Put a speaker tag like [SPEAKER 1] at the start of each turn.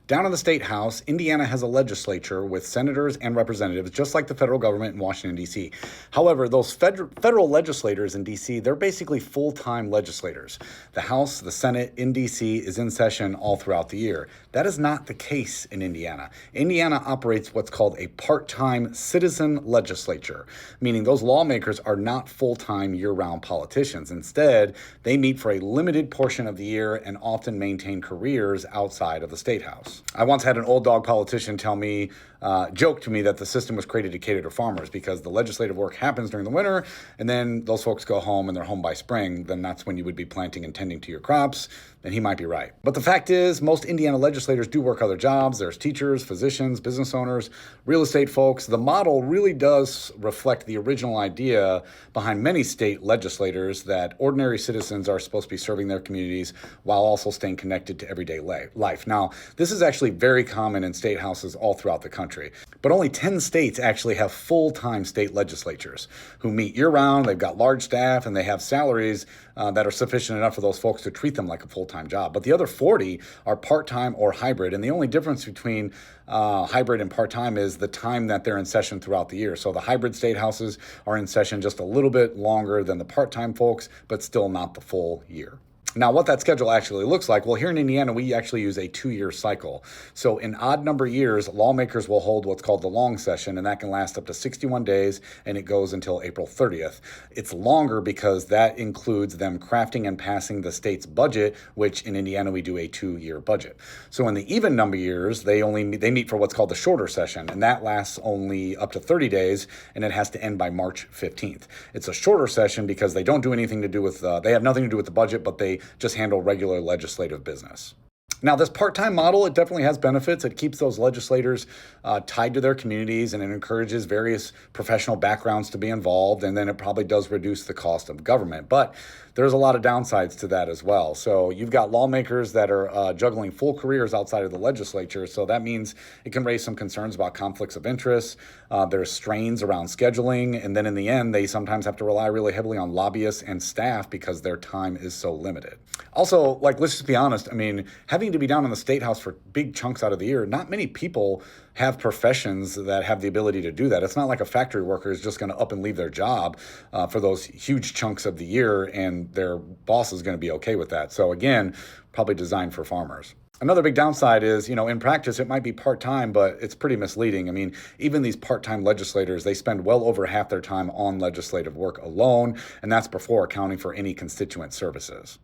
[SPEAKER 1] Down in the state house, Indiana has a legislature with senators and representatives, just like the federal government in Washington, D.C. However, those federal legislators in D.C., they're basically full-time legislators. The House, the Senate in D.C. is in session all throughout the year. That is not the case in Indiana. Indiana operates what's called a part-time citizen legislature, meaning those lawmakers are not full-time year-round politicians. Instead, they meet for a limited portion of the year and often maintain careers outside of the state house. I once had an old dog politician joke to me that the system was created to cater to farmers because the legislative work happens during the winter and then those folks go home and they're home by spring. Then that's when you would be planting and tending to your crops. And he might be right. But the fact is, most Indiana legislators do work other jobs. There's teachers, physicians, business owners, real estate folks. The model really does reflect the original idea behind many state legislators that ordinary citizens are supposed to be serving their communities while also staying connected to everyday life. Now, this is actually very common in state houses all throughout the country. But only 10 states actually have full-time state legislatures who meet year-round. They've got large staff and they have salaries that are sufficient enough for those folks to treat them like a full-time job. But the other 40 are part-time or hybrid. And the only difference between hybrid and part-time is the time that they're in session throughout the year. So the hybrid state houses are in session just a little bit longer than the part-time folks, but still not the full year. Now, what that schedule actually looks like, well, here in Indiana, we actually use a 2-year cycle. So in odd number years, lawmakers will hold what's called the long session, and that can last up to 61 days, and it goes until April 30th. It's longer because that includes them crafting and passing the state's budget, which in Indiana, we do a 2-year budget. So in the even number years, they meet for what's called the shorter session, and that lasts only up to 30 days, and it has to end by March 15th. It's a shorter session because they don't do anything to do with, they have nothing to do with the budget, but they just handle regular legislative business. Now, this part-time model, it definitely has benefits. It keeps those legislators tied to their communities, and it encourages various professional backgrounds to be involved, and then it probably does reduce the cost of government. But there's a lot of downsides to that as well. So you've got lawmakers that are juggling full careers outside of the legislature, so that means it can raise some concerns about conflicts of interest. There's strains around scheduling, and then in the end, they sometimes have to rely really heavily on lobbyists and staff because their time is so limited. Also, let's just be honest, having to be down in the state house for big chunks out of the year, not many people have professions that have the ability to do that. It's not like a factory worker is just going to up and leave their job for those huge chunks of the year, and their boss is going to be okay with that. So again, probably designed for farmers. Another big downside is, in practice, it might be part-time, but it's pretty misleading. Even these part-time legislators, they spend well over half their time on legislative work alone, and that's before accounting for any constituent services.